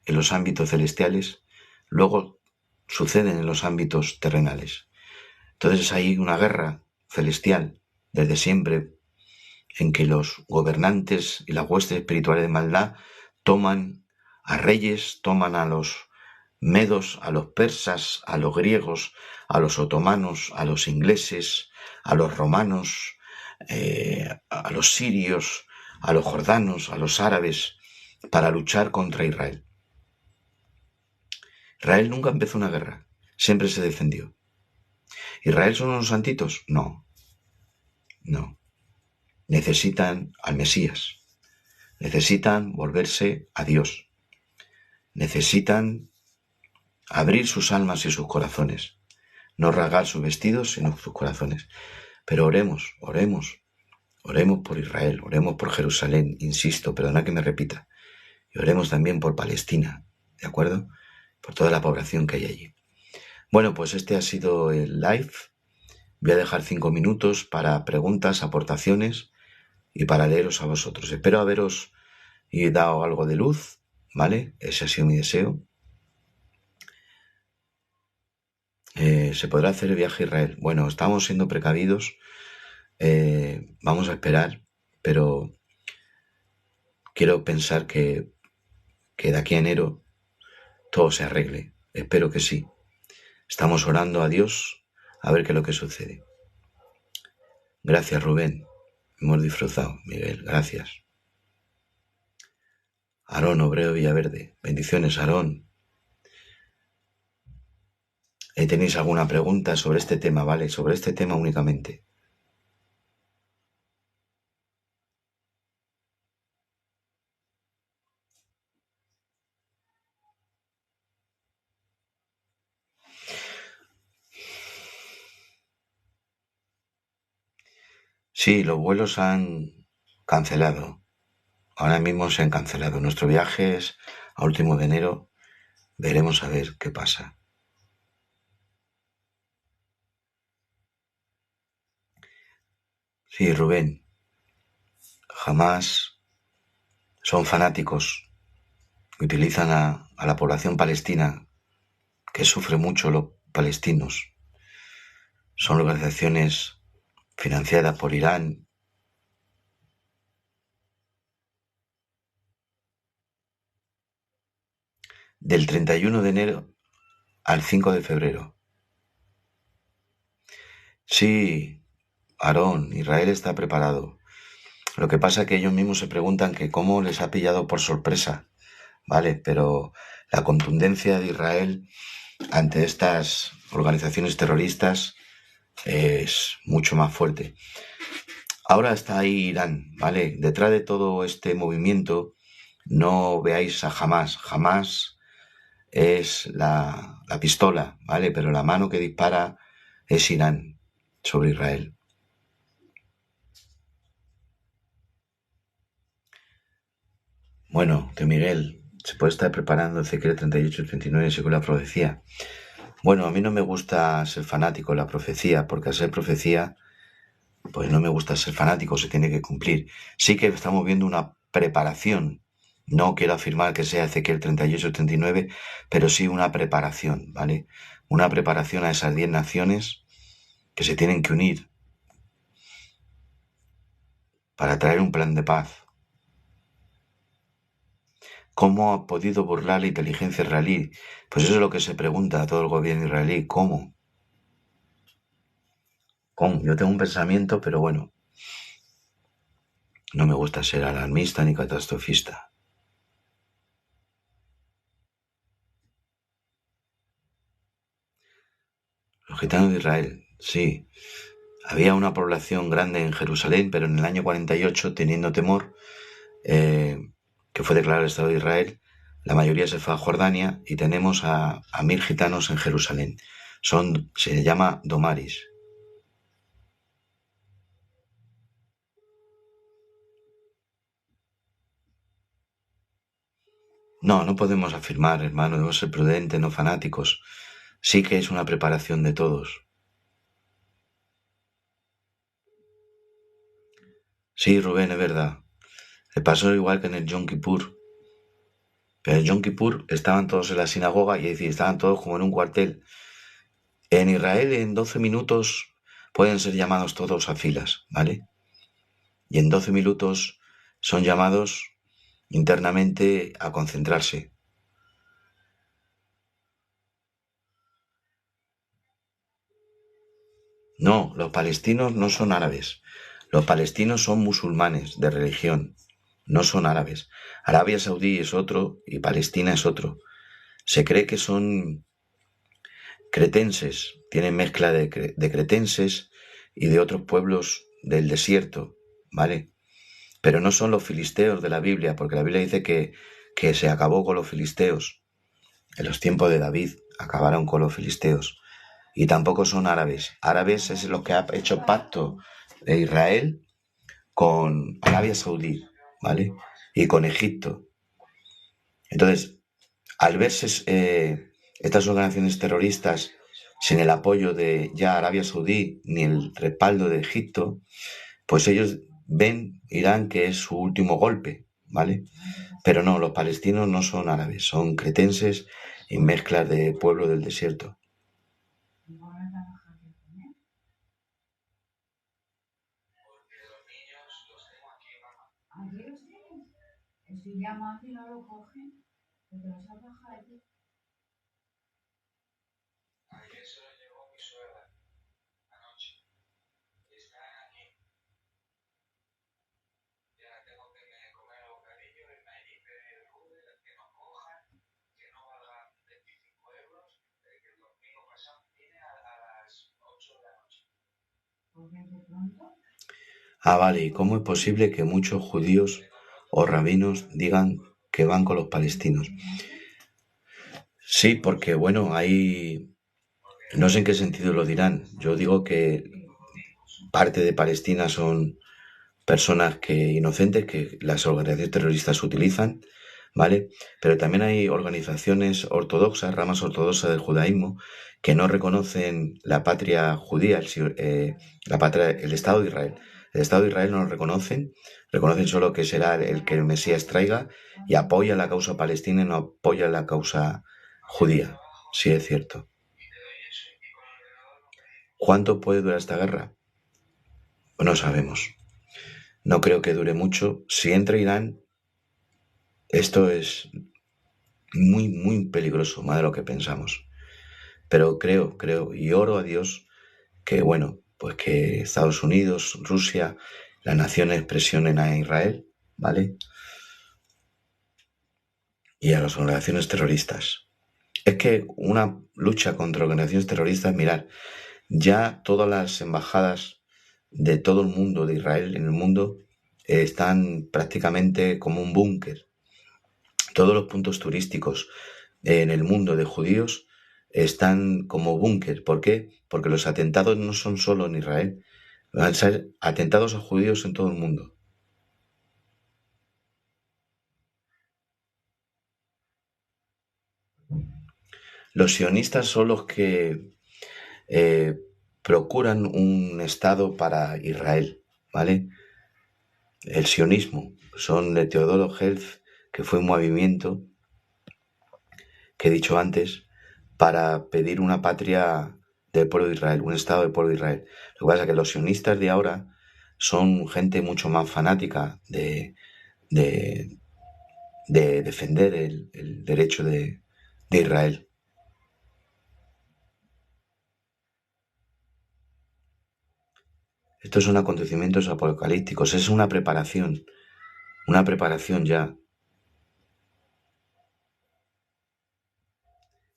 en los ámbitos celestiales, luego suceden en los ámbitos terrenales. Entonces hay una guerra celestial desde siempre en que los gobernantes y las huestes espirituales de maldad toman a reyes, toman a los medos, a los persas, a los griegos, a los otomanos, a los ingleses, a los romanos, a los sirios, a los jordanos, a los árabes, para luchar contra Israel. Israel nunca empezó una guerra, siempre se defendió. ¿Israel son unos santitos? No, no. Necesitan al Mesías, necesitan volverse a Dios, necesitan abrir sus almas y sus corazones, no rasgar sus vestidos sino sus corazones. Pero oremos, oremos, oremos por Israel, oremos por Jerusalén, insisto, perdona que me repita, y oremos también por Palestina, ¿de acuerdo? Por toda la población que hay allí. Bueno, pues este ha sido el live. Voy a dejar 5 minutos para preguntas, aportaciones y para leeros a vosotros. Espero haberos dado algo de luz, ¿vale? Ese ha sido mi deseo. ¿Se podrá hacer el viaje a Israel? Bueno, estamos siendo precavidos. Vamos a esperar, pero quiero pensar que de aquí a enero todo se arregle. Espero que sí. Estamos orando a Dios a ver qué es lo que sucede. Gracias, Rubén. Hemos disfrutado, Miguel. Gracias. Aarón Obreo Villaverde. Bendiciones, Aarón. ¿Tenéis alguna pregunta sobre este tema, vale? Sobre este tema únicamente. Sí, los vuelos han cancelado. Ahora mismo se han cancelado. Nuestro viaje es a último de enero. Veremos a ver qué pasa. Sí, Rubén, jamás son fanáticos. Utilizan a la población palestina, que sufre mucho los palestinos. Son organizaciones financiadas por Irán. Del 31 de enero al 5 de febrero. Sí, Aarón, Israel está preparado. Lo que pasa es que ellos mismos se preguntan que cómo les ha pillado por sorpresa, ¿vale? Pero la contundencia de Israel ante estas organizaciones terroristas es mucho más fuerte. Ahora está ahí Irán, ¿vale? Detrás de todo este movimiento no veáis a Hamas. Hamas es la pistola, ¿vale? Pero la mano que dispara es Irán sobre Israel. Bueno, que Miguel se puede estar preparando Ezequiel 38 y 39 según la profecía. Bueno, a mí no me gusta ser fanático de la profecía, porque al ser profecía, pues no me gusta ser fanático, se tiene que cumplir. Sí que estamos viendo una preparación. No quiero afirmar que sea Ezequiel 38 o 39, pero sí una preparación, ¿vale? Una preparación a esas 10 naciones que se tienen que unir para traer un plan de paz. ¿Cómo ha podido burlar la inteligencia israelí? Pues eso es lo que se pregunta a todo el gobierno israelí. ¿Cómo? ¿Cómo? Yo tengo un pensamiento, pero bueno, no me gusta ser alarmista ni catastrofista. Los gitanos de Israel, sí. Había una población grande en Jerusalén, pero en el año 48, teniendo temor, eh, que fue declarado el Estado de Israel, la mayoría se fue a Jordania y tenemos a 1000 gitanos en Jerusalén. Se llama Domaris. No, no podemos afirmar, hermano, debemos ser prudentes, no fanáticos. Sí que es una preparación de todos. Sí, Rubén, es verdad. Le pasó igual que en el Yom Kippur. Pero en el Yom Kippur estaban todos en la sinagoga y es decir, estaban todos como en un cuartel. En Israel en 12 minutos pueden ser llamados todos a filas, ¿vale? Y en 12 minutos son llamados internamente a concentrarse. No, los palestinos no son árabes. Los palestinos son musulmanes de religión, no son árabes. Arabia Saudí es otro y Palestina es otro. Se cree que son cretenses, tienen mezcla de cretenses y de otros pueblos del desierto, ¿vale? Pero no son los filisteos de la Biblia, porque la Biblia dice que se acabó con los filisteos. En los tiempos de David acabaron con los filisteos. Y tampoco son árabes. Árabes es lo que ha hecho pacto de Israel con Arabia Saudí, ¿vale? Y con Egipto. Entonces, al verse estas organizaciones terroristas sin el apoyo de ya Arabia Saudí ni el respaldo de Egipto, pues ellos ven Irán que es su último golpe, ¿vale? Pero no, los palestinos no son árabes, son cretenses y mezclas de pueblo del desierto. Ah, vale, ¿y cómo es posible que muchos judíos o rabinos digan que van con los palestinos? Sí, porque bueno, hay, no sé en qué sentido lo dirán. Yo digo que parte de Palestina son personas que inocentes que las organizaciones terroristas utilizan, ¿vale? Pero también hay organizaciones ortodoxas, ramas ortodoxas del judaísmo, que no reconocen la patria judía, la patria, el Estado de Israel. El Estado de Israel no lo reconocen, reconocen solo que será el que el Mesías traiga y apoya la causa palestina y no apoya la causa judía. Sí, es cierto. ¿Cuánto puede durar esta guerra? No sabemos. No creo que dure mucho. Si entra Irán, esto es muy, muy peligroso, más de lo que pensamos. Pero creo y oro a Dios que, bueno, pues que Estados Unidos, Rusia, las naciones presionen a Israel, ¿vale? Y a las organizaciones terroristas. Es que una lucha contra organizaciones terroristas, mirad, ya todas las embajadas de todo el mundo, de Israel en el mundo, están prácticamente como un búnker. Todos los puntos turísticos en el mundo de judíos están como búnker. ¿Por qué? Porque los atentados no son solo en Israel, van a ser atentados a judíos en todo el mundo. Los sionistas son los que eh, procuran un Estado para Israel, ¿vale? El sionismo son de Teodoro Herzl, que fue un movimiento que he dicho antes, para pedir una patria del pueblo de Israel, un Estado del pueblo de Israel. Lo que pasa es que los sionistas de ahora son gente mucho más fanática de, de defender el derecho de Israel. Estos son acontecimientos apocalípticos, es una preparación ya.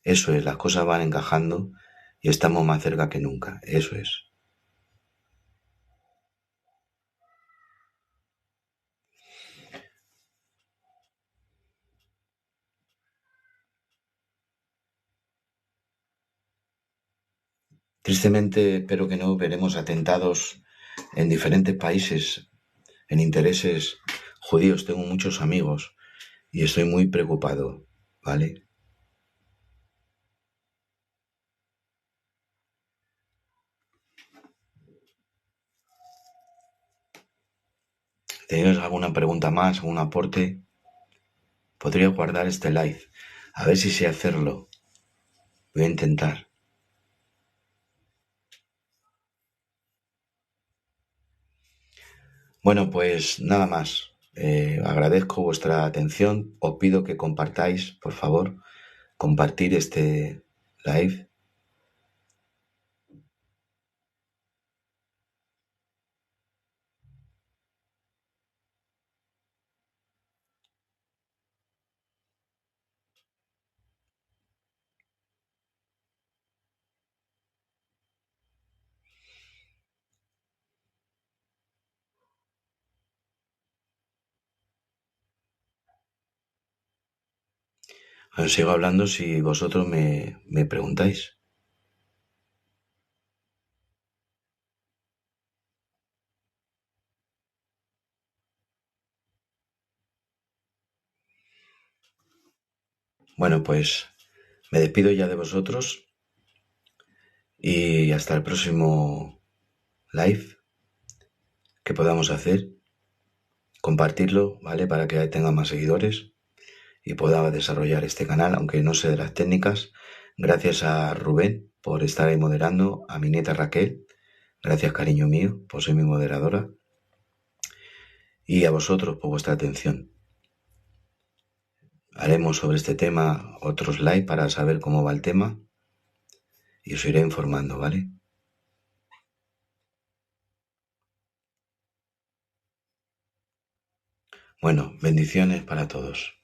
Eso es, las cosas van encajando y estamos más cerca que nunca, eso es. Tristemente, pero que no veremos atentados en diferentes países en intereses judíos. Tengo muchos amigos y estoy muy preocupado, ¿vale? ¿Tenéis alguna pregunta más, algún aporte? Podría guardar este live. A ver si sé hacerlo. Voy a intentar. Bueno, pues nada más. Agradezco vuestra atención. Os pido que compartáis, por favor, compartir este live. Os sigo hablando si vosotros me preguntáis. Bueno, pues me despido ya de vosotros y hasta el próximo live que podamos hacer. Compartirlo, ¿vale? Para que tenga más seguidores y pueda desarrollar este canal, aunque no sé de las técnicas. Gracias a Rubén por estar ahí moderando, a mi nieta Raquel, gracias cariño mío por ser mi moderadora y a vosotros por vuestra atención. Haremos sobre este tema otros live para saber cómo va el tema y os iré informando, ¿vale? Bueno, bendiciones para todos.